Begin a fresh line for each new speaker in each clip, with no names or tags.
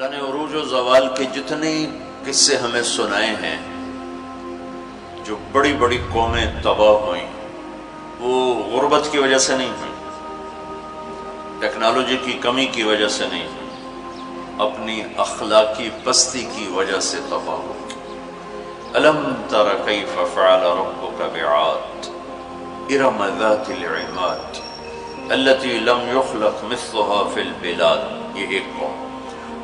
اللہ نے عروج و زوال کے جتنے قصے ہمیں سنائے ہیں، جو بڑی بڑی قومیں تباہ ہوئیں وہ غربت کی وجہ سے نہیں ہوئی، ٹیکنالوجی کی کمی کی وجہ سے نہیں ہوئی، اپنی اخلاقی پستی کی وجہ سے تباہ ہوئی۔ الم تر کیف فعل ربک بعاد ارم ذات العماد التي لم يخلق مثلها في البلاد، یہ ایک قوم۔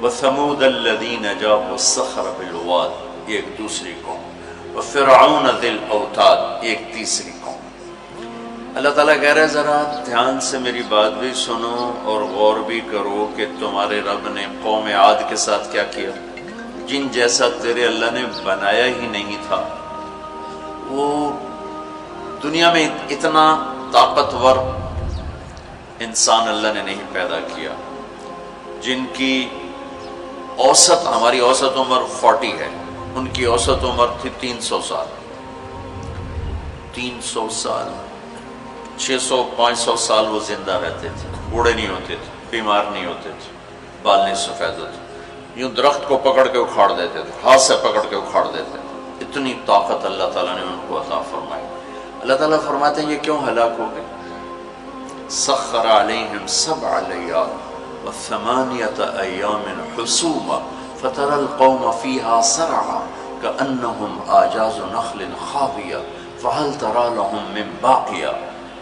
وثمود الذين جابوا الصخر بالواد، یہ ایک دوسری قوم۔ وفرعون ذی الاوتاد، ایک تیسری قوم۔ اللہ تعالیٰ کہہ رہے ذرا دھیان سے میری بات بھی سنو اور غور بھی کرو کہ تمہارے رب نے قوم عاد کے ساتھ کیا کیا، جن جیسا تیرے اللہ نے بنایا ہی نہیں تھا۔ وہ دنیا میں اتنا طاقتور انسان اللہ نے نہیں پیدا کیا، جن کی اوسط، ہماری اوسط عمر 40 ہے، ان کی اوسط عمر تھی 300 سال، 300 سال، 600-500 سال وہ زندہ رہتے تھے، بوڑھے نہیں ہوتے تھے، بیمار نہیں ہوتے تھے، بال نہیں سفید ہوتے، یوں درخت کو پکڑ کے اکھاڑ دیتے تھے، ہاتھ سے پکڑ کے اکھاڑ دیتے تھے۔ اتنی طاقت اللہ تعالیٰ نے ان کو عطا فرمائی۔ اللہ تعالیٰ فرماتے ہیں یہ کیوں ہلاک ہو گئے؟ سخر علیہم 7 لیال و8 ایام حسوما فترى القوم فيها سرعا كأنهم اعجاز نخل خاویہ فهل ترى لهم من باقیہ۔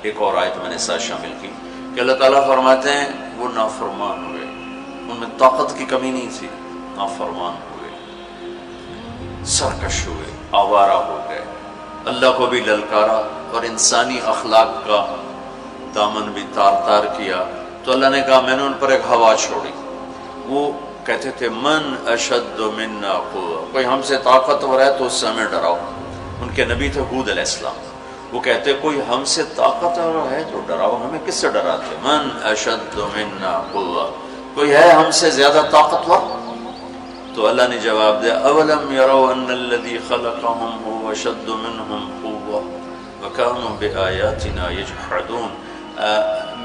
ایک اور آیت میں نے ساتھ شامل کی کہ اللہ تعالیٰ فرماتے ہیں وہ نافرمان ہوئے، ان میں طاقت کی کمی نہیں تھی، نافرمان ہوئے، سرکش ہوئے، آوارہ ہو گئے، اللہ کو بھی للکارا اور انسانی اخلاق کا دامن بھی تار تار کیا۔ تو اللہ نے کہا میں نے ان پر ایک ہوا چھوڑی، وہ کہتے تھے من اشد منا قوة، کوئی ہم سے طاقتور ہے تو اس سے ہمیں ڈراؤ۔ ان کے نبی تھے ہود علیہ السلام، وہ کہتے کوئی ہم سے طاقتور ہے تو ڈراؤ، ہمیں کس سے ڈراتے؟ من اشد منا قوة، کوئی ہے ہم سے زیادہ طاقتور؟ تو اللہ نے جواب دیا اولم یروا ان الذی خلقهم هو اشد منهم قوة وكانوا بآیاتنا یجحدون۔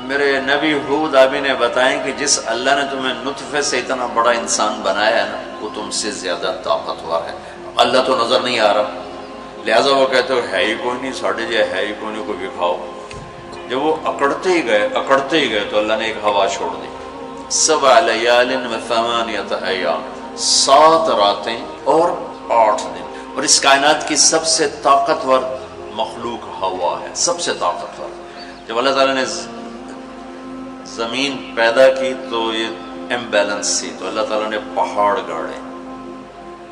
میرے نبی ہود آبی نے بتائیں کہ جس اللہ نے تمہیں نطفے سے اتنا بڑا انسان بنایا ہے نا، وہ تم سے زیادہ طاقتور ہے۔ اللہ تو نظر نہیں آ رہا، لہٰذا وہ کہتے ہو ہے ہی کوئی نہیں، ساڑھے جے ہے ہی کوئی نہیں، کوئی دکھاؤ۔ جب وہ اکڑتے ہی گئے تو اللہ نے ایک ہوا چھوڑ دی، 7 لیال و8 ایام، 7 راتیں اور 8 دن۔ اور اس کائنات کی سب سے طاقتور مخلوق ہوا ہے، سب سے طاقتور۔ جب اللہ تعالیٰ نے زمین پیدا کی تو یہ امبیلنس تھی، تو اللہ تعالیٰ نے پہاڑ گاڑے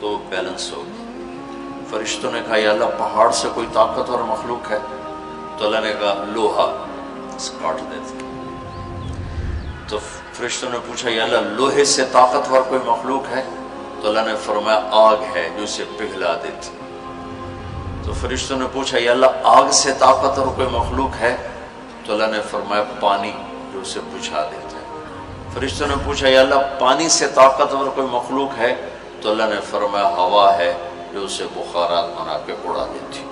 تو بیلنس ہو گئی۔ فرشتوں نے کہا یا اللہ پہاڑ سے کوئی طاقتور مخلوق ہے؟ تو اللہ نے کہا لوہا، کاٹ دیتے۔ تو فرشتوں نے پوچھا یا اللہ لوہے سے طاقتور کوئی مخلوق ہے؟ تو اللہ نے فرمایا آگ ہے جو اسے پگھلا دیتی۔ تو فرشتوں نے پوچھا یا اللہ آگ سے طاقتور کوئی مخلوق ہے؟ تو اللہ نے فرمایا پانی جو اسے بجھا دیتا ہے۔ فرشتوں نے پوچھا یا اللہ پانی سے طاقتور کوئی مخلوق ہے؟ تو اللہ نے فرمایا ہوا ہے جو اسے بخارات بنا کے اڑا دیتی۔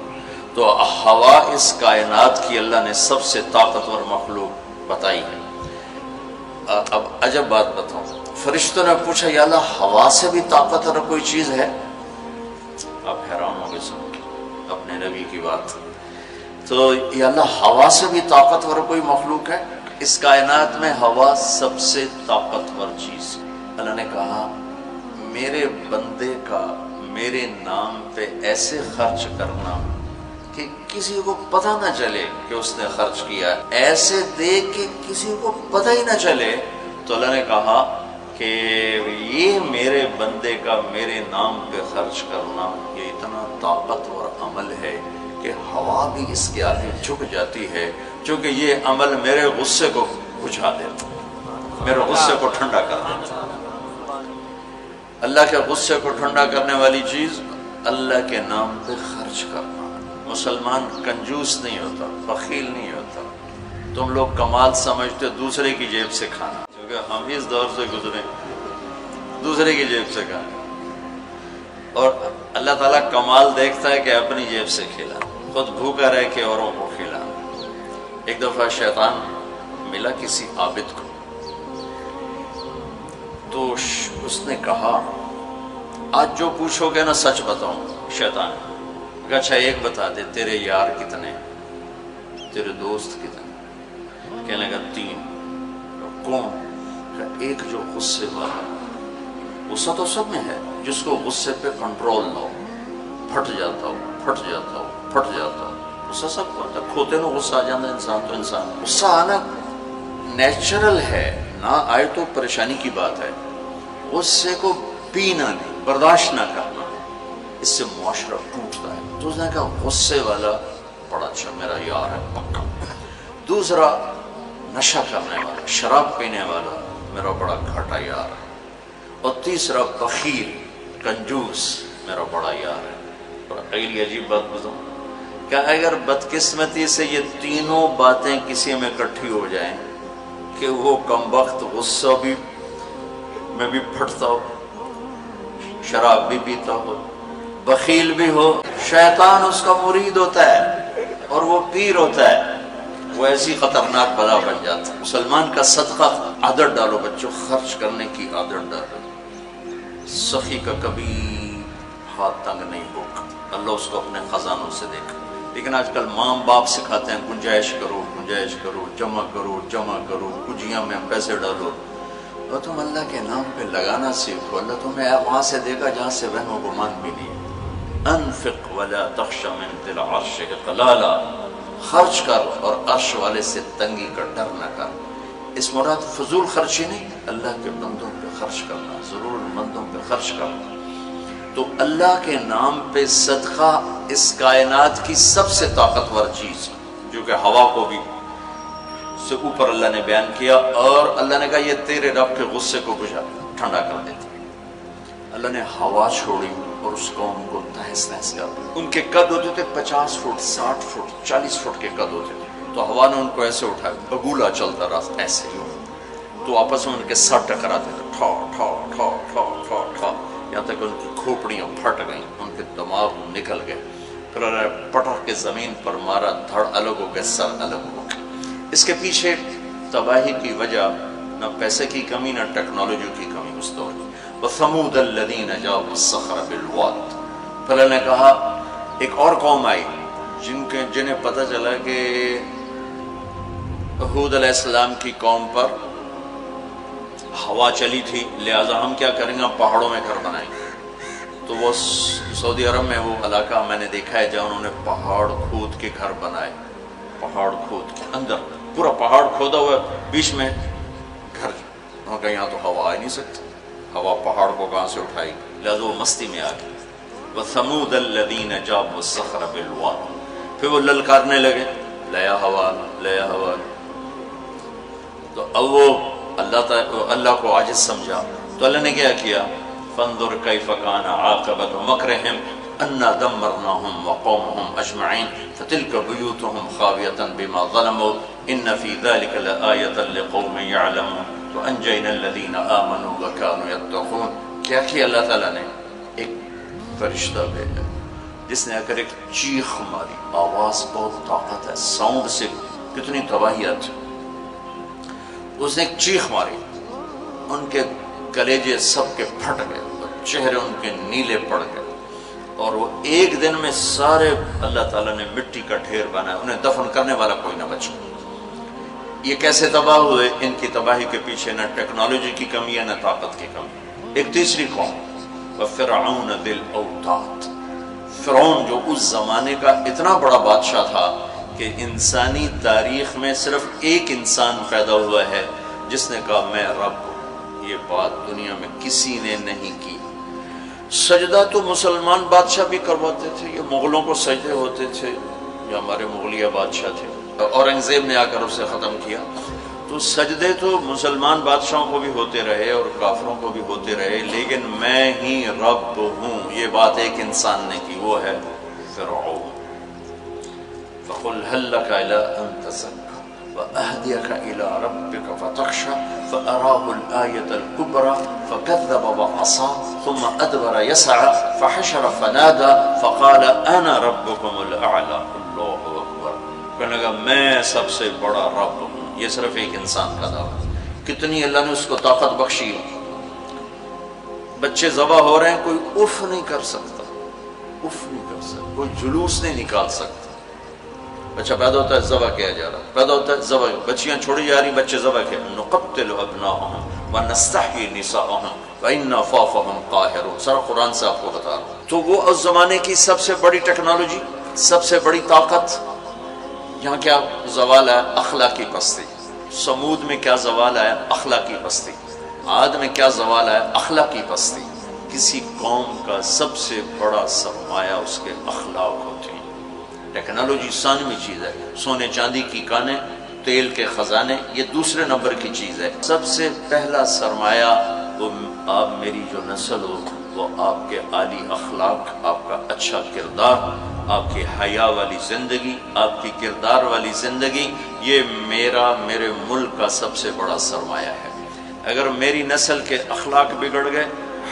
تو ہوا اس کائنات کی اللہ نے سب سے طاقتور مخلوق بتائی ہے۔ اب عجب بات بتاؤں، فرشتوں نے پوچھا یا اللہ ہوا سے بھی طاقتور کوئی چیز ہے؟ آپ حیران ہو گے سن کے اپنے نبی کی بات۔ تو یا اللہ ہوا سے بھی طاقتور کوئی مخلوق ہے؟ اس کائنات میں ہوا سب سے طاقتور چیز ہے۔ اللہ نے کہا میرے بندے کا میرے نام پہ ایسے خرچ کرنا کہ کسی کو پتہ نہ چلے کہ اس نے خرچ کیا، ایسے دے کہ کسی کو پتہ ہی نہ چلے۔ تو اللہ نے کہا کہ یہ میرے بندے کا میرے نام پہ خرچ کرنا یہ اتنا طاقتور عمل ہے کہ ہوا بھی اس کے آگے جھک جاتی ہے، چونکہ یہ عمل میرے غصے کو بجھا دیتا، میرے غصے کو ٹھنڈا کر دیتا۔ اللہ کے غصے کو ٹھنڈا کرنے والی چیز اللہ کے نام پہ خرچ کرنا۔ مسلمان کنجوس نہیں ہوتا، بخیل نہیں ہوتا۔ تم لوگ کمال سمجھتے دوسرے کی جیب سے کھانا، کیونکہ ہم اس دور سے گزرے دوسرے کی جیب سے کھانا، اور اللہ تعالیٰ کمال دیکھتا ہے کہ اپنی جیب سے کھلا، خود بھوکا رہ کے اوروں کو کھلا۔ ایک دفعہ شیطان ملا کسی عابد کو، تو اس نے کہا آج جو پوچھو گے نا سچ بتاؤں. شیطان کہا اچھا ایک بتا دے، تیرے یار کتنے، تیرے دوست کتنے؟ کہنے لگا 3. کون؟ کہا ایک جو غصے والا، غصہ تو سب میں ہے، جس کو غصے پہ کنٹرول نہ ہو، پھٹ جاتا ہو پھٹ جاتا ہو پھٹ جاتا ہو. غصہ سب کو آتا ہے، کھوتے نو غصہ آ جاتا ہے انسان تو انسان. غصہ آنا نیچرل ہے، نہ آئے تو پریشانی کی بات ہے. غصے کو پینا نہیں، برداشت نہ کرنا، اس سے معاشرہ ٹوٹتا ہے. تو اس نے کہا غصے والا بڑا اچھا میرا یار ہے پکا. دوسرا نشہ کرنے والا، شراب پینے والا میرا بڑا گھاٹا یار ہے. اور تیسرا بخیل کنجوس میرا بڑا یار ہے. اور اگلی عجیب بات بتاؤں کہ اگر بدقسمتی سے یہ تینوں باتیں کسی میں اکٹھی ہو جائیں کہ وہ کمبخت غصہ بھی میں بھی پھٹتا ہو، شراب بھی پیتا ہو، بخیل بھی ہو، شیطان اس کا مرید ہوتا ہے اور وہ پیر ہوتا ہے، وہ ایسی خطرناک بلا بن جاتا ہے. مسلمان کا صدقہ عادت ڈالو بچوں، خرچ کرنے کی عادت ڈالو. سخی کا کبھی ہاتھ تنگ نہیں ہوگا، اللہ اس کو اپنے خزانوں سے دیکھا. لیکن آج کل ماں باپ سکھاتے ہیں گنجائش کرو گنجائش کرو، جمع کرو جمع کرو، کجیاں میں پیسے ڈالو. اور تم اللہ کے نام پہ لگانا سیکھو، اللہ تمہیں وہاں سے دے گا جہاں سے وہم و گمان بھی نہیں. انفق ولا تخش من ذی العرش اقلالا، خرچ کر اور عرش والے سے تنگی کا ڈر نہ کر. اس مراد فضول خرچی نہیں، اللہ کے بندوں پہ خرچ کرنا، ضرورت مندوں پہ خرچ کرنا. تو اللہ کے نام پہ صدقہ اس کائنات کی سب سے طاقتور چیز، جو کہ ہوا کو بھی سے اوپر اللہ نے بیان کیا. اور اللہ نے کہا یہ تیرے رب کے غصے کو بجھا ٹھنڈا کر دیتی. اللہ نے ہوا چھوڑی اور اس قوم کو تہس نہس کر دیا. ان کے قد ہوتے تھے 50 فٹ 60 فٹ 40 فٹ کے قد ہوتے تھے. تو ہوا نے ان کو ایسے اٹھایا، بگولا چلتا رہا ایسے ہی. تو آپس میں ان کے سر ٹکراتے تھے، ٹھا ٹھا ٹھا ٹھا ٹھا ٹھا، یہاں تک ان کی کھوپڑیاں پھٹ گئیں، ان کے دماغ نکل گئے. پھر انہوں نے پٹک کے زمین پر مارا، دھڑ الگ ہو گئے، سر الگ ہو گئے. اس کے پیچھے تباہی کی وجہ نہ پیسے کی کمی نہ ٹیکنالوجی کی کمی اس دور کی. وَثَمُودَ الَّذِينَ جَابُوا الصَّخْرَ بِالْوَادِ. پھر اللہ نے کہا ایک اور قوم آئی جنہیں پتہ چلا کہ ہود علیہ السلام کی قوم پر ہوا چلی تھی، لہٰذا ہم کیا کریں گے، ہم پہاڑوں میں گھر بنائیں گے. تو وہ سعودی عرب میں وہ علاقہ میں نے دیکھا ہے جہاں انہوں نے پہاڑ کھود کے گھر بنائے. پہاڑ کھود کے اندر پورا پہاڑ کھودا ہوا، بیچ میں گھر. انہوں نے کہا یہاں تو ہوا آ نہیں سکتی، ہوا پہاڑ کو کہاں سے اٹھائی، لہٰذا وہ مستی میں آ گئی. وَثَمُودَ الَّذِينَ جَابُوا الصَّخْرَ بِالْوَادِ. پھر وہ للکارنے لگے، لیا ہوا لیا ہوا. تو اب وہ اللہ کو عاجز سمجھا. تو اللہ نے کیا کیا، فانظر کیف کان عاقبۃ مکرہم انا دمرناہم وقومہم اجمعین فتلک بیوتہم خاویۃ بما ظلموا ان فی ذلک لآیۃ لقوم یعلمون وانجینا الذین آمنوا وکانوا یتقون. کیا کیا اللہ تعالیٰ نے، ایک فرشتہ بھیجا جس نے اگر ایک چیخ ماری، آواز بہت طاقت ہے، ساؤنڈ سے کتنی تباہیت. اس نے ایک چیخ ماری، ان کے کلیجے سب کے پھٹ گئے، چہرے ان کے نیلے پڑ گئے، اور وہ ایک دن میں سارے اللہ تعالیٰ نے مٹی کا ڈھیر بنایا، انہیں دفن کرنے والا کوئی نہ بچا. یہ کیسے تباہ ہوئے؟ ان کی تباہی کے پیچھے نہ ٹیکنالوجی کی کمی ہے نہ طاقت کی کمی. ایک تیسری قوم، وَفِرْعَوْنَ ذِي الْأَوْتَادِ. فرعون جو اس زمانے کا اتنا بڑا بادشاہ تھا کہ انسانی تاریخ میں صرف ایک انسان پیدا ہوا ہے جس نے کہا میں رب ہوں. یہ بات دنیا میں کسی نے نہیں کی. سجدہ تو مسلمان بادشاہ بھی کرواتے تھے، یہ مغلوں کو سجدے ہوتے تھے، یہ ہمارے مغلیہ بادشاہ تھے، اورنگزیب نے آ کر اسے ختم کیا. تو سجدے تو مسلمان بادشاہوں کو بھی ہوتے رہے اور کافروں کو بھی ہوتے رہے، لیکن میں ہی رب ہوں یہ بات ایک انسان نے کی، وہ ہے فرعون. فَقُلْ هَلْ لَكَ إِلَىٰ أَن تَزَكَّىٰ وَأَهْدِيَكَ إِلَىٰ رَبِّكَ فَتَخْشَىٰ فَأَرَاهُ الْآيَةَ الْكُبْرَىٰ فَكَذَّبَ وَعَصَىٰ ثُمَّ أَدْبَرَ يَسْعَىٰ فَحَشَرَ فَنَادَىٰ فَقَالَ أَنَا رَبُّكُمُ الْأَعْلَىٰ. اللہ اکبر. کہنے لگا میں سب سے بڑا رب ہوں. یہ صرف ایک انسان کا دعویٰ. کتنی اللہ نے اس کو طاقت بخشی. بچے ذبح ہو رہے ہیں، کوئی اف نہیں کر سکتا، اف نہیں کر سکتا، کوئی جلوس نہیں نکال سکتا۔ بچہ پیدا ہوتا ہے ذبح کیا جا رہا، پیدا ہوتا ہے ذبح، بچیاں چھوڑی جا رہی، بچے ذبح کیا۔ نقتل ابناءهم ونستحيي نساءهم وإنا فوقهم قاهرون، سارا قرآن سے آپ کو بتا رہا ہوں۔ تو وہ اس زمانے کی سب سے بڑی ٹیکنالوجی، سب سے بڑی طاقت، یہاں کیا زوال ہے؟ اخلاقی پستی۔ سمود میں کیا زوال ہے؟ اخلاقی پستی۔ عاد میں کیا زوال ہے؟ اخلاقی پستی۔ کسی قوم کا سب سے بڑا سرمایہ اس کے اخلاق ہوتے ہیں۔ ٹیکنالوجی ثانوی چیز ہے، سونے چاندی کی کانیں، تیل کے خزانے، یہ دوسرے نمبر کی چیز ہے۔ سب سے پہلا سرمایہ وہ آپ میری جو نسل ہو، وہ آپ کے عالی اخلاق، آپ کا اچھا کردار، آپ کی حیا والی زندگی، آپ کی کردار والی زندگی، یہ میرے ملک کا سب سے بڑا سرمایہ ہے۔ اگر میری نسل کے اخلاق بگڑ گئے،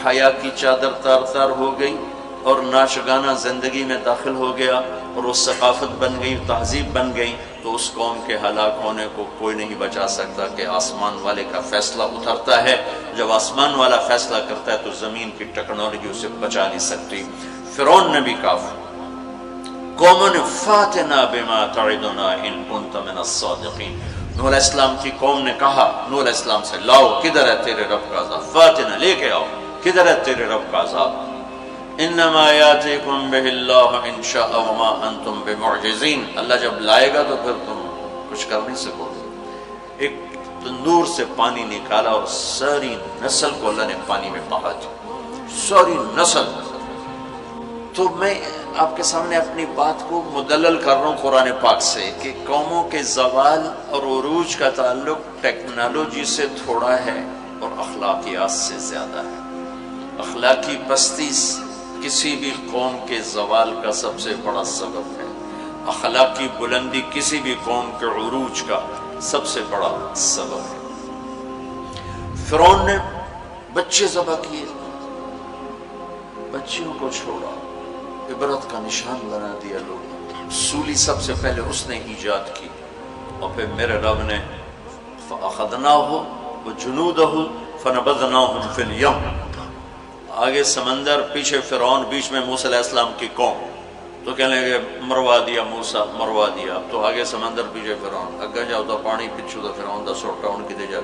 حیا کی چادر تار تار ہو گئی اور ناشگانہ زندگی میں داخل ہو گیا اور وہ ثقافت بن گئی، تہذیب بن گئی، تو اس قوم کے ہلاک ہونے کو کوئی نہیں بچا سکتا کہ آسمان والے کا فیصلہ اترتا ہے۔ جب آسمان والا فیصلہ کرتا ہے تو زمین کی ٹیکنالوجی اسے بچا نہیں سکتی۔ فرعون نے بھی کہا قوم فاتنا بما تعدنا ان كنت من الصادقین، نوح علیہ السلام کی قوم نے کہا نوح علیہ السلام سے، لاؤ کدھر ہے تیرے رب کا عذاب، فاتنا لے کے آؤ، کدھر ہے تیرے رب کا عذاب، انما یاتیکم بہ اللہ ان شاء وما انتم بمعجزین، اللہ جب لائے گا تو پھر تم کچھ کر نہیں سکو گے۔ ایک تندور سے پانی نکالا اور ساری نسل کو اللہ نے پانی میں بہا دیا، ساری نسل۔ تو میں آپ کے سامنے اپنی بات کو مدلل کر رہا ہوں قرآن پاک سے کہ قوموں کے زوال اور عروج کا تعلق ٹیکنالوجی سے تھوڑا ہے اور اخلاقیات سے زیادہ ہے۔ اخلاقی پستی کسی بھی قوم کے زوال کا سب سے بڑا سبب ہے، اخلاقی بلندی کسی بھی قوم کے عروج کا سب سے بڑا سبب ہے۔ فرعون نے بچے ذبح کیے، بچیوں کو چھوڑا، عبرت کا نشان بنا دیا لوگ۔ سولی سب سے پہلے اس نے ایجاد کی، اور پھر میرے رب نے فَأَخَذْنَاهُ وَجُنُودَهُ فَنَبَذْنَاهُمْ فِي الْيَمِّ، آگے سمندر، پیچھے فرعون، بیچ میں موسیٰ علیہ السلام کی قوم، تو کہنے لگے مروا دیا موسیٰ، مروا دیا، تو آگے سمندر پیچھے فرعون، اگے جاؤ تو پانی پچھو تو فرعون دا سوٹا ان کی دے جا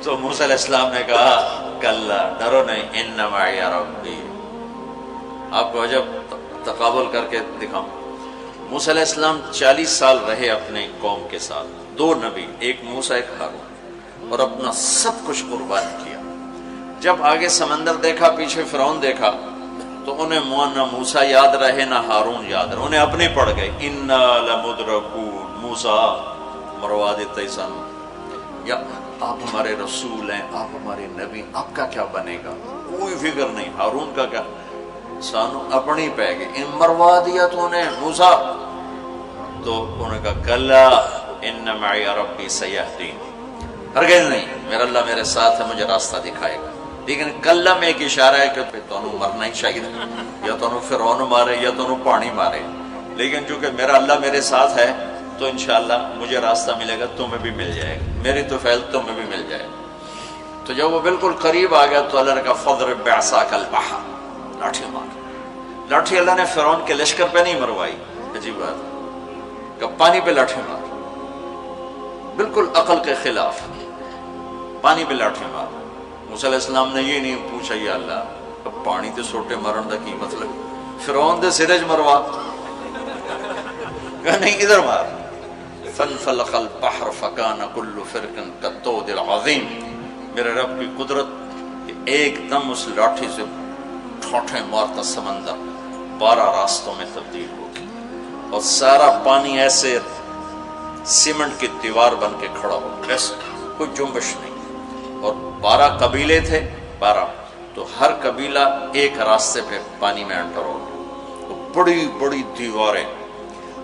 تو موسیٰ علیہ السلام نے کہا کلا، ڈرو نہیں، ان معی ربی۔ آپ کو عجب تقابل کر کے دکھاؤں، موسیٰ علیہ السلام 40 سال رہے اپنے قوم کے ساتھ، 2 نبی، ایک موسیٰ ایک ہارون، اور اپنا سب کچھ قربان کیا۔ جب آگے سمندر دیکھا، پیچھے فرعون دیکھا، تو انہیں نہ موسیٰ یاد رہے نہ ہارون یاد رہے، انہیں اپنے پڑ گئے، انا لمدرکون، موسیٰ مروا دیتے سن، یا آپ ہمارے رسول ہیں، آپ ہمارے نبی، آپ کا کیا بنے گا، کوئی فکر نہیں، ہارون کا کیا، سانو اپنی پہ گئے، ان مروا دیا تو انہیں موسیٰ، تو انہوں نے کہا کلا ان معی ربی سیہدین، ہرگز نہیں، میرا اللہ میرے ساتھ ہے، مجھے راستہ دکھائے گا۔ لیکن کلا میں ایک اشارہ ہے کہ تو انہوں مرنا ہی چاہیے، یا تو انہوں فرعون مارے یا تو انہوں پانی مارے، لیکن چونکہ میرا اللہ میرے ساتھ ہے تو انشاءاللہ مجھے راستہ ملے گا، تمہیں بھی مل جائے گا، میری تو فیض تمہیں بھی مل جائے گا۔ تو جب وہ بالکل قریب آ گیا تو اللہ نے کہا فضرب بعصاک البحر، لاٹھی مار۔ لاٹھی اللہ نے فرعون کے لشکر پہ نہیں مروائی، عجیب بات، کہ پانی پہ لاٹھی مار، بالکل عقل کے خلاف، پانی پہ لاٹھی مار۔ موسیٰ علیہ السلام نے یہ نہیں پوچھا یا اللہ اب پانی تے سوٹے مارن دا کی مطلب، فرعون دے سرج مروا، کہا نہیں ادھر مار۔ فانفلق البحر فکان کل فرق کالطود العظیم، میرے رب کی قدرت، ایک دم اس لاٹھی سے ٹھوٹے مارتا سمندر 12 راستوں میں تبدیل ہو گیا، اور سارا پانی ایسے سیمنٹ کی دیوار بن کے کھڑا ہو گیا، کوئی جنبش نہیں، اور 12 قبیلے تھے، 12، تو ہر قبیلہ ایک راستے پہ پانی میں انٹر ہو گیا، بڑی بڑی دیواریں۔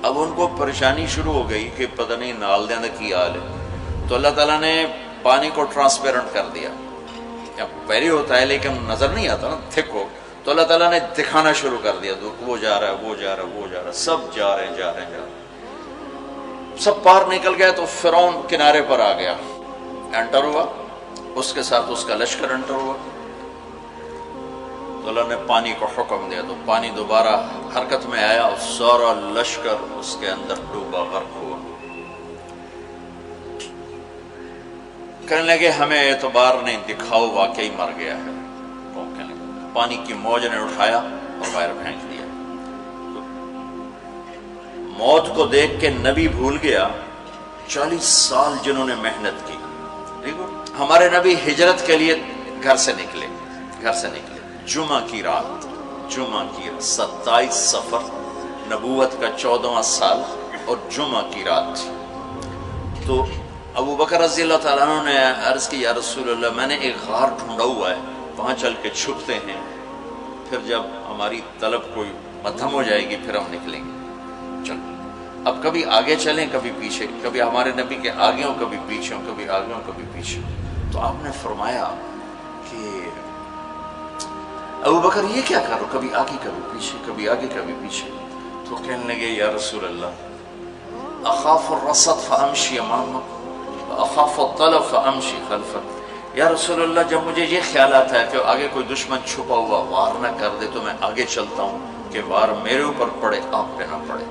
اب ان کو پریشانی شروع ہو گئی کہ پتہ نہیں نال دیاں دا کی حال ہے، تو اللہ تعالیٰ نے پانی کو ٹرانسپیرنٹ کر دیا، پہلے ہوتا ہے لیکن نظر نہیں آتا نا، تھک ہو، تو اللہ تعالیٰ نے دکھانا شروع کر دیا، وہ جا رہا ہے، وہ جا رہا ہے، وہ جا رہا ہے، سب جا رہے ہیں، جا رہے ہیں، جا رہے ہیں، سب پار نکل گیا، تو فرعون کنارے پر آ گیا، انٹر ہوا، اس کے ساتھ اس کا لشکر انٹر ہوا، تو اللہ نے پانی کو حکم دیا تو پانی دوبارہ حرکت میں آیا اور سارا لشکر اس کے اندر ڈوبا، غرق ہوا۔ کہنے لگے ہمیں اعتبار نہیں، دکھاؤ واقعی مر گیا ہے۔ پانی کی موج نے اٹھایا اور باہر پھینک دیا۔ موت کو دیکھ کے نبی بھول گیا 40 سال جنہوں نے محنت کی۔ ہمارے نبی ہجرت کے لیے گھر سے نکلے، جمعہ کی رات 27 صفر، نبوت کا 14واں سال اور جمعہ کی رات تھی۔ تو ابو بکر رضی اللہ تعالیٰ عنہ نے عرض کی یا رسول اللہ میں نے ایک غار ڈھونڈا ہوا ہے، وہاں چل کے چھپتے ہیں، پھر جب ہماری طلب کوئی ختم ہو جائے گی پھر ہم نکلیں گے۔ چلو اب کبھی آگے چلیں کبھی پیچھے، کبھی ہمارے نبی کے آگے ہوں کبھی پیچھے ہوں، کبھی آگے ہوں کبھی پیچھے۔ تو آپ نے فرمایا کہ ابو بکر یہ کیا کرو، کبھی آگے کبھی پیچھے، کبھی آگے کبھی پیچھے۔ تو کہنے لگے یا رسول اللہ اخاف الرصد فامشی امامک واخاف الطلب فامشی خلفک۔ یا رسول اللہ جب مجھے یہ خیال آتا ہے کہ آگے کوئی دشمن چھپا ہوا وار نہ کر دے تو میں آگے چلتا ہوں کہ وار میرے اوپر پڑے آپ پہ نہ پڑے،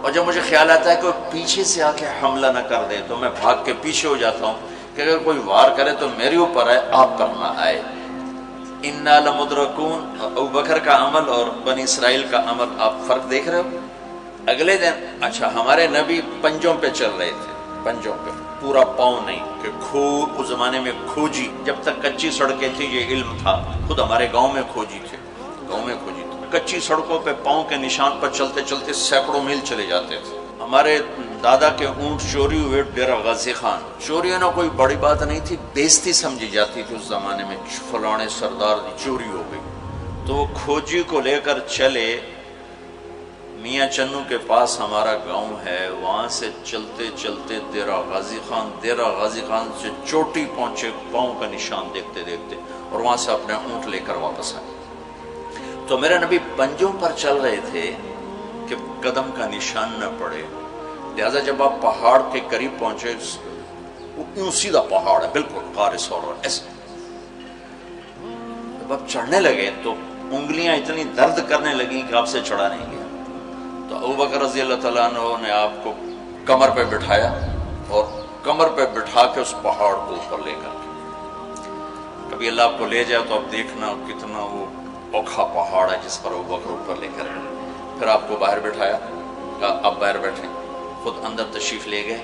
اور جب مجھے خیال آتا ہے کہ کوئی پیچھے سے آ کے حملہ نہ کر دے تو میں بھاگ کے پیچھے ہو جاتا ہوں کہ اگر کوئی وار کرے تو میرے اوپر آئے آپ پر نہ آئے۔ انا لمدرکون، ابو بکر کا عمل اور بنی اسرائیل کا عمل آپ فرق دیکھ رہے ہو۔ اگلے دن اچھا ہمارے نبی پنجوں پہ چل رہے تھے، پنجوں پہ، پورا پاؤں نہیں، کہ اس زمانے میں کھوجی، جب تک کچی سڑکیں تھی یہ علم تھا، خود ہمارے گاؤں میں کھوجی تھے، کچی سڑکوں پہ پاؤں کے نشان پر چلتے چلتے سینکڑوں میل چلے جاتے تھے۔ ہمارے دادا کے اونٹ چوری ہوئے ڈیرہ غازی خان، چوری ہونا کوئی بڑی بات نہیں تھی، بےزتی سمجھی جاتی تھی اس زمانے میں، فلانے سردار دی چوری ہو گئی۔ تو وہ کھوجی کو لے کر چلے، میاں چنو کے پاس ہمارا گاؤں ہے، وہاں سے چلتے چلتے ڈیرہ غازی خان سے چوٹی پہنچے، پاؤں کا نشان دیکھتے دیکھتے، اور وہاں سے اپنے اونٹ لے کر واپس آئے۔ تو میرے نبی پنجوں پر چل رہے تھے کہ قدم کا نشان نہ پڑے، لہذا جب آپ پہاڑ کے قریب پہنچے، یوں سیدھا پہاڑ ہے بالکل غار ثور ایسے، جب آپ چڑھنے لگے تو انگلیاں اتنی درد کرنے لگیں کہ آپ سے چڑھا نہیں گیا۔ تو ابو بکر رضی اللہ تعالیٰ عنہ نے آپ کو کمر پہ بٹھایا اور کمر پہ بٹھا کے اس پہاڑ کو اوپر لے کر کے، کبھی اللہ آپ کو لے جائے تو آپ دیکھنا کتنا وہ اوکھا پہاڑ ہے جس پر ابو بکر اوپر لے کر گئے۔ پھر آپ کو باہر بٹھایا، کہا آپ باہر بیٹھیں، خود اندر تشریف لے گئے۔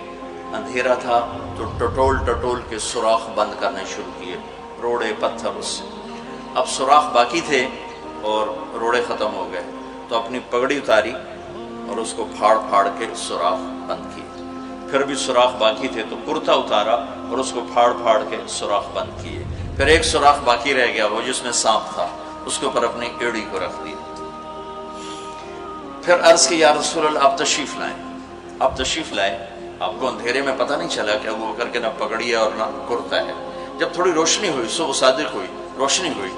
اندھیرا تھا تو ٹٹول کے سوراخ بند کرنے شروع کیے، روڑے پتھر اس سے۔ اب سوراخ باقی تھے اور روڑے ختم ہو گئے، تو اپنی پگڑی اتاری اور اس کو پھاڑ کے سوراخ بند کیے۔ پھر بھی سوراخ باقی تھے تو کرتا اتارا اور اس کو پھاڑ کے سوراخ بند کیے۔ پھر ایک سوراخ باقی رہ گیا، وہ جس میں سانپ تھا، اس کے اوپر اپنی ایڑی کو رکھ دیا۔ پھر عرض کی یا رسول اللہ آپ تشریف لائیں۔ آپ کو اندھیرے میں پتہ نہیں چلا کہ ابو بکر کے نہ پگڑی ہے اور نہ کرتا ہے۔ جب تھوڑی روشنی ہوئی، صبح صادق ہوئی، روشنی ہوئی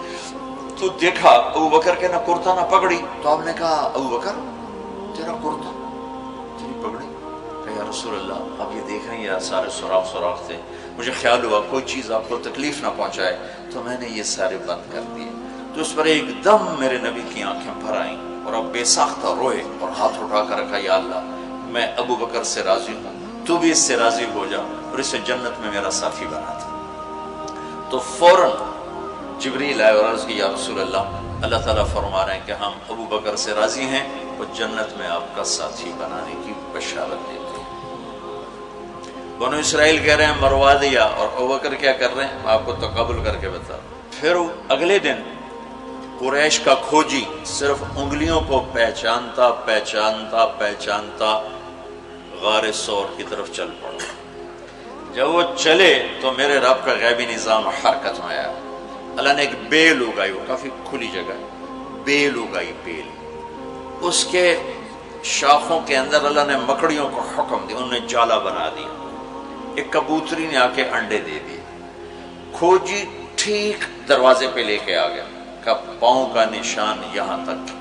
تو دیکھا ابو بکر کے نہ کرتا نہ پگڑی۔ تو آپ نے کہا ابو بکر تیرا کرتا تیری پگڑی؟ کہ یا رسول اللہ آپ یہ دیکھ رہے ہیں یہ سارے سوراخ تھے، مجھے خیال ہوا کوئی چیز آپ کو تکلیف نہ پہنچائے تو میں نے یہ سارے بند کر دیے۔ تو اس پر ایک دم میرے نبی کی آنکھیں بھر آئیں اور اب بے ساختہ روئے اور ہاتھ اٹھا کر رکھا یا اللہ میں ابو بکر سے راضی ہوں، تو بھی اس سے راضی ہو جا اور اسے جنت میں میرا ساتھی بنا تھا۔ تو فوراً جبریل آئے اور عرض کی یا رسول اللہ، اللہ تعالیٰ فرما رہے ہیں کہ ہم ابو بکر سے راضی ہیں اور جنت میں آپ کا ساتھی بنانے کی بشارت دیتے ہیں۔ بنو اسرائیل کہہ رہے ہیں مروا دیا، اور ابو بکر کیا کر رہے ہیں آپ کو تقابل کر کے بتا۔ پھر اگلے دن قریش کا کھوجی صرف انگلیوں کو پہچانتا غار ثور کی طرف چل پڑا۔ جب وہ چلے تو میرے رب کا غیبی نظام حرکت میں آیا۔ اللہ نے ایک بیل اگائی، وہ کافی کھلی جگہ، بیل اگائی، بیل، اس کے شاخوں کے اندر اللہ نے مکڑیوں کو حکم دیا، انہوں نے جالا بنا دیا، ایک کبوتری نے آ کے انڈے دے دیے۔ کھوجی ٹھیک دروازے پہ لے کے آ گیا کہ پاؤں کا نشان یہاں تک۔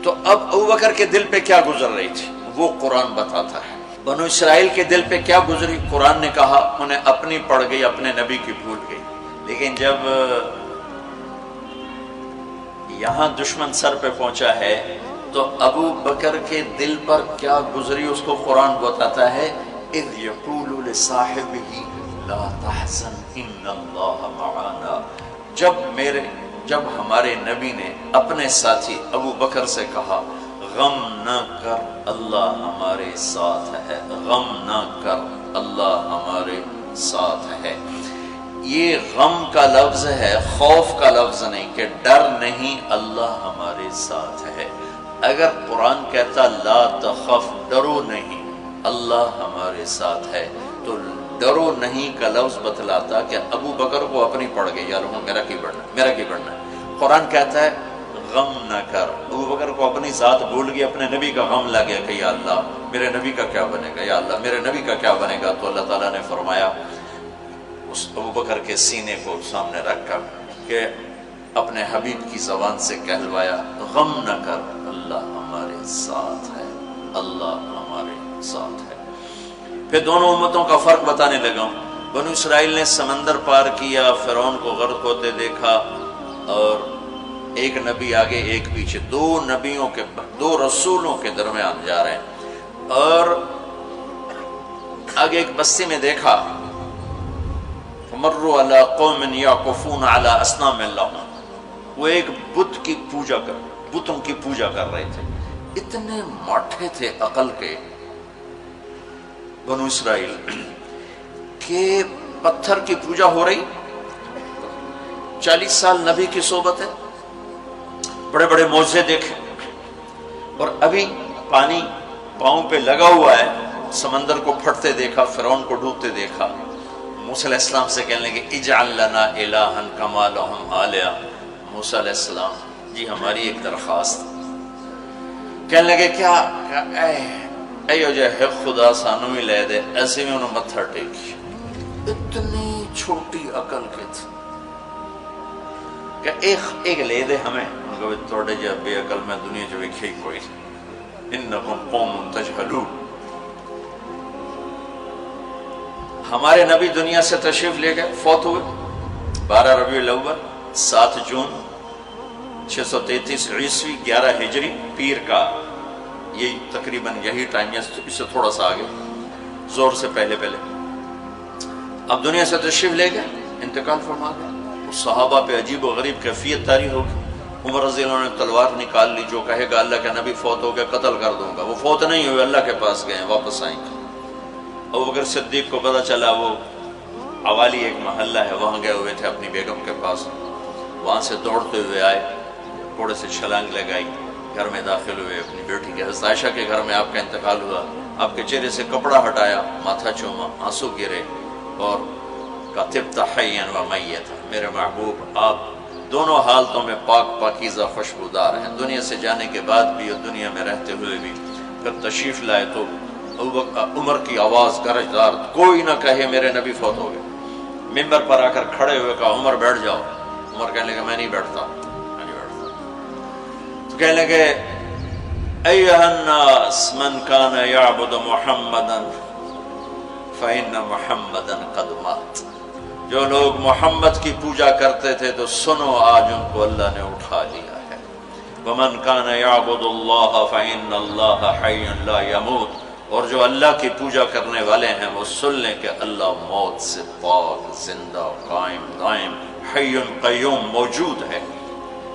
تو اب ابو بکر کے دل پہ کیا گزر رہی تھی وہ قرآن بتاتا ہے۔ بنو اسرائیل کے دل پہ کیا گزری؟ قرآن نے کہا انہیں اپنی پڑ گئی، اپنے نبی کی بھول گئی. لیکن جب یہاں دشمن سر پہ پہنچا ہے تو ابو بکر کے دل پر کیا گزری اس کو قرآن بتاتا ہے. اذ یقول لصاحبہ لا تحزن ان اللہ معنا. جب ہمارے نبی نے اپنے ساتھی ابو بکر سے کہا غم نہ کر اللہ ہمارے ساتھ ہے، غم نہ کر اللہ ہمارے ساتھ ہے. یہ غم کا لفظ ہے، خوف کا لفظ نہیں کہ ڈر نہیں، اللہ ہمارے ساتھ ہے. اگر قرآن کہتا لا تخف، ڈرو نہیں، اللہ ہمارے ساتھ ہے، تو ڈرو نہیں کا لفظ بتلاتا کہ ابو بکر کو اپنی پڑ گئی، یار میرا کی بڑھنا. قرآن کہتا ہے غم نہ کر. ابو بکر کو اپنی ذات بھول گئی، اپنے نبی کا غم لگ گیا کہ یا اللہ میرے نبی کا کیا بنے گا، یا اللہ میرے نبی کا کیا بنے گا. تو اللہ تعالیٰ نے فرمایا اس ابو بکر کے سینے کو سامنے رکھ کر کہ اپنے حبیب کی زبان سے کہلوایا غم نہ کر اللہ ہمارے ساتھ ہے، اللہ ہمارے ساتھ ہے. پھر دونوں امتوں کا فرق بتانے لگا ہوں. بنو اسرائیل نے سمندر پار کیا، فرعون کو غرق ہوتے دیکھا، اور ایک نبی آگے ایک پیچھے، دو رسولوں کے درمیان جا رہے ہیں. اور آگے ایک بستی میں دیکھا فمروا علی قوم یعکفون علی اصنام لہم، وہ ایک بتوں کی پوجا کر رہے تھے. اتنے ماٹھے تھے عقل کے بنو اسرائیل کہ پتھر کی پوجا ہو رہی. 40 سال نبی کی صحبت ہے، بڑے بڑے معجزے دیکھے، اور ابھی پانی پاؤں پہ لگا ہوا ہے. سمندر کو پھٹتے دیکھا، فرعون کو ڈوبتے دیکھا. موسیٰ علیہ السلام سے کہنے لگے اجعل لنا الہا کما لہم آلہہ. موسیٰ علیہ السلام جی ہماری ایک درخواست. کہنے لگے کیا؟ ایو جے ہے خدا سانو ہی لے دے. ایسے میں انہوں متھر ٹیکی. اتنی چھوٹی عقل کے تھے کہ ایک لے دے ہمیں. ان کو توڑے جا بے عقل میں دنیا جو ایک ہی کوئی. انکم قوم تجہلون. ہمارے نبی دنیا سے تشریف لے گئے، فوت ہوئے 12 ربیع الاول 7 جون 633 عیسوی 11 ہجری پیر کا. یہی تقریباً یہی ٹائم ہے، اس سے تھوڑا سا آگے، زور سے پہلے. اب دنیا سے تشریف لے گئے، انتقال فرما گئے. صحابہ پہ عجیب و غریب کیفیت طاری ہوگی. عمر رضی اللہ عنہ نے تلوار نکال لی، جو کہے گا اللہ کا نبی فوت ہو گیا قتل کر دوں گا. وہ فوت نہیں ہوئے، اللہ کے پاس گئے، واپس آئیں گے. ابوبکر صدیق کو پتہ چلا، وہ عوالی ایک محلہ ہے وہاں گئے ہوئے تھے اپنی بیگم کے پاس. وہاں سے دوڑتے ہوئے آئے، گھوڑے سے چھلانگ لگائی، گھر میں داخل ہوئے. اپنی بیٹی کے حضرت عائشہ کے گھر میں آپ کا انتقال ہوا. آپ کے چہرے سے کپڑا ہٹایا، ماتھا چوما، آنسو گرے، اور کہا طبت حیا و میتا. میرے محبوب آپ دونوں حالتوں میں پاکیزہ خوشبودار ہیں، دنیا سے جانے کے بعد بھی اور دنیا میں رہتے ہوئے بھی. پھر تشریف لائے تو عمر کی آواز گرجدار، کوئی نہ کہے میرے نبی فوت ہو گئے. ممبر پر آ کر کھڑے ہوئے کہا عمر بیٹھ جاؤ. عمر کہنے لگے میں نہیں بیٹھتا. تو کہنے لگے ایھا الناس من کان یعبد محمدا فإن محمدا قد مات. جو لوگ محمد کی پوجا کرتے تھے تو سنو آج ان کو اللہ نے اٹھا لیا ہے. ومن کان یعبد اللہ فإن اللہ حی لا یموت. اور جو اللہ کی پوجا کرنے والے ہیں وہ سن لیں کہ اللہ موت سے پاک، زندہ، قائم دائم، حی قیوم موجود ہے.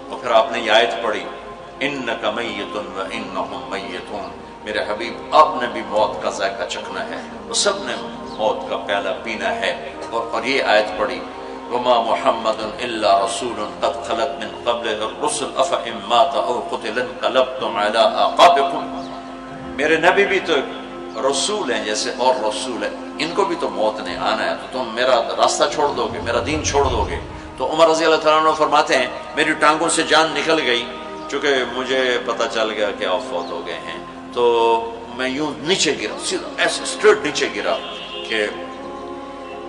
اور پھر آپ نے یہ آیت پڑھی انک میت وانہم میتون. میرے حبیب آپ نے بھی موت کا ذائقہ چکھنا ہے، وہ سب نے موت کا پیالہ پینا ہے. اور یہ آیت پڑھی وما محمد الا رسول قد خلت من قبلہ الرسل افإن مات او قتل انقلبتم علی اعقابکم. میرے نبی بھی تو رسول ہیں جیسے اور رسول ہیں، ان کو بھی تو موت نے آنا ہے، تو تم میرا راستہ چھوڑ دو گے، میرا دین چھوڑ دو گے. تو عمر رضی اللہ تعالیٰ عنہ فرماتے ہیں میری ٹانگوں سے جان نکل گئی، چونکہ مجھے پتہ چل گیا کہ آپ فوت ہو گئے ہیں. تو میں یوں نیچے گرا، سیدھا ایسے اسٹریٹ نیچے گرا کہ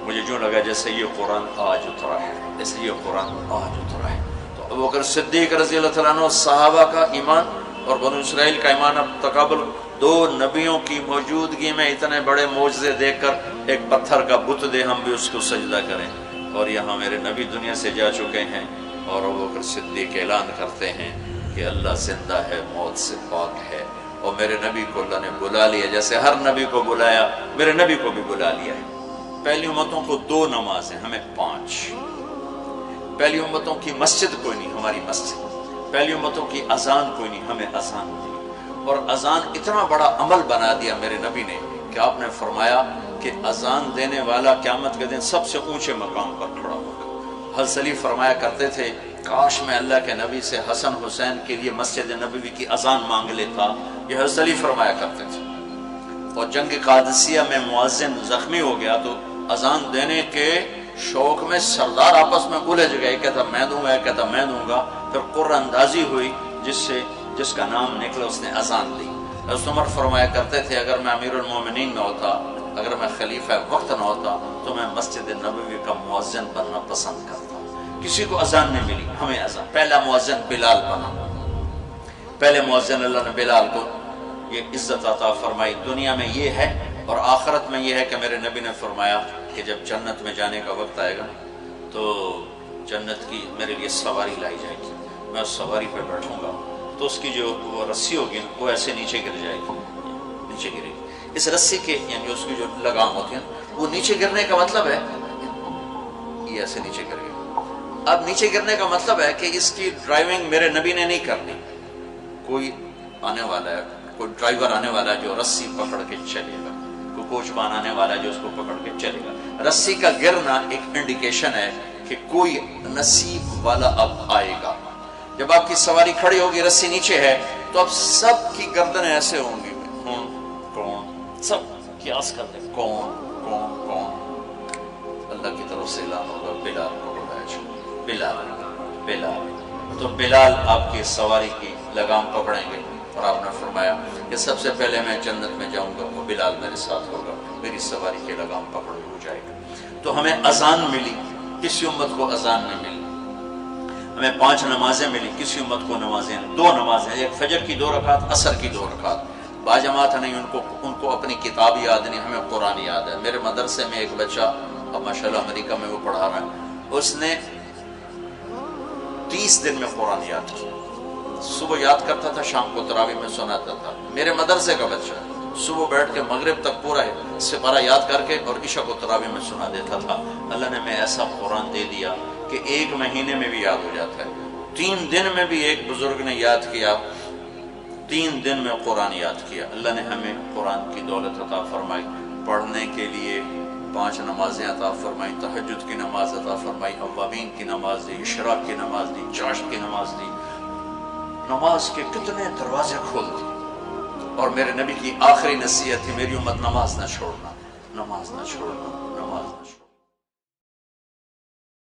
مجھے جو لگا جیسے یہ قرآن آج اترا ہے، جیسے یہ قرآن آج اترا ہے. تو ابوبکر صدیق رضی اللہ تعالیٰ عنہ صحابہ کا ایمان اور بنو اسرائیل کا ایمان اب تقابل دو نبیوں کی موجودگی میں اتنے بڑے معجزے دیکھ کر ایک پتھر کا بت دے ہم بھی اس کو سجدہ کریں؟ اور یہاں میرے نبی دنیا سے جا چکے ہیں اور ابوبکر صدیق اعلان کرتے ہیں کہ اللہ زندہ ہے، موت سے پاک ہے، اور میرے نبی کو اللہ نے بلا لیا جیسے ہر نبی کو بلایا، میرے نبی کو بھی بلا لیا ہے۔ پہلی امتوں کو 2 نمازیں، ہمیں 5۔ پہلی امتوں کی مسجد کوئی نہیں، ہماری مسجد۔ پہلی امتوں کی اذان کوئی نہیں، ہمیں اذان دی۔ اور اذان اتنا بڑا عمل بنا دیا میرے نبی نے کہ آپ نے فرمایا کہ اذان دینے والا قیامت کے دن سب سے اونچے مقام پر کھڑا ہوگا۔ حضرت علی فرمایا کرتے تھے کاش میں اللہ کے نبی سے حسن حسین کے لیے مسجد نبوی کی اذان مانگ لیتا، یہ حضرت علی فرمایا کرتے تھے۔ اور جنگ قادسیہ میں مؤذن زخمی ہو گیا تو اذان دینے کے شوق میں سردار آپس میں الجھ گئے، ایک کہتا میں دوں گا، ایک کہتا میں دوں گا، پھر قرہ اندازی ہوئی جس کا نام نکلا اس نے اذان دی۔ حضرت عمر فرمایا کرتے تھے اگر میں امیر المومنین نہ ہوتا، اگر میں خلیفہ وقت نہ ہوتا تو میں مسجد نبوی کا مؤذن بننا پسند کرتا۔ کسی کو اذان نہیں ملی، ہمیں اذان۔ پہلا مؤذن بلال بنا، پہلے مؤذن اللہ نے بلال کو یہ عزت عطا فرمائی۔ دنیا میں یہ ہے اور آخرت میں یہ ہے کہ میرے نبی نے فرمایا کہ جب جنت میں جانے کا وقت آئے گا تو جنت کی میرے لیے سواری لائی جائے گی، میں اس سواری پہ بیٹھوں گا تو اس کی جو وہ رسی ہوگی وہ ایسے نیچے گر جائے گی، نیچے گرے گی۔ اس رسی کے یعنی اس کی جو لگام ہوتی ہے وہ نیچے گرنے کا مطلب ہے یہ ایسے نیچے گر گئی۔ اب نیچے گرنے کا مطلب ہے کہ اس کی ڈرائیونگ میرے نبی نے نہیں کرنی، کوئی آنے والا ہے، کوئی ڈرائیور آنے والا ہے جو رسی پکڑ کے چلے گا، کوئی کوچبان آنے والا ہے جو اس کو پکڑ کے چلے گا۔ رسی کا گرنا ایک انڈیکیشن ہے کہ کوئی نصیب والا اب آئے گا۔ جب آپ کی سواری کھڑی ہوگی، رسی نیچے ہے، تو اب سب کی گردنیں ایسے ہوں گی، کون، سب قیاس کر دیں کون کون کون۔ اللہ کی طرف سے اعلان ہوگا بلال کو بلایا جائے، بلال بلال۔ تو بلال آپ کی سواری کی لگام پکڑیں گے اور آپ نے فرمایا کہ سب سے پہلے میں جنت میں جاؤں گا وہ بلال میرے ساتھ ہوگا، میری سواری کی لگام پکڑ ہو جائے گا۔ تو ہمیں اذان ملی، کسی امت کو اذان نہیں ملی۔ ہمیں 5 نمازیں ملی، کسی امت کو نمازیں 2 نمازیں، ایک فجر کی 2 رکعت، عصر کی 2 رکعت۔ باجماعت نہیں، ان کو اپنی کتاب یاد نہیں، ہمیں قرآن یاد ہے۔ میرے مدرسے میں ایک بچہ اب ماشاءاللہ امریکہ میں وہ پڑھا رہا ہے، اس نے 30 دن میں قرآن یاد کیا۔ صبح یاد کرتا تھا، شام کو تراویح میں سناتا تھا۔ میرے مدرسے کا بچہ صبح بیٹھ کے مغرب تک پورا سپارہ یاد کر کے اور عشاء کو تراویح میں سنا دیتا تھا۔ اللہ نے میں ایسا قرآن دے دیا کہ 1 مہینے میں بھی یاد ہو جاتا ہے۔ 3 دن میں بھی ایک بزرگ نے یاد کیا، 3 دن میں قرآن یاد کیا۔ اللہ نے ہمیں قرآن کی دولت عطا فرمائی، پڑھنے کے لیے 5 نمازیں عطا فرمائی، تہجد کی نماز عطا فرمائی، اوابین کی نماز دی، اشراق کی نماز دی، چاشت کی نماز دی۔ نماز کے کتنے دروازے کھول دی۔ اور میرے نبی کی آخری نصیحت تھی میری امت نماز نہ چھوڑنا، نماز نہ چھوڑنا، نماز نہ چھوڑنا۔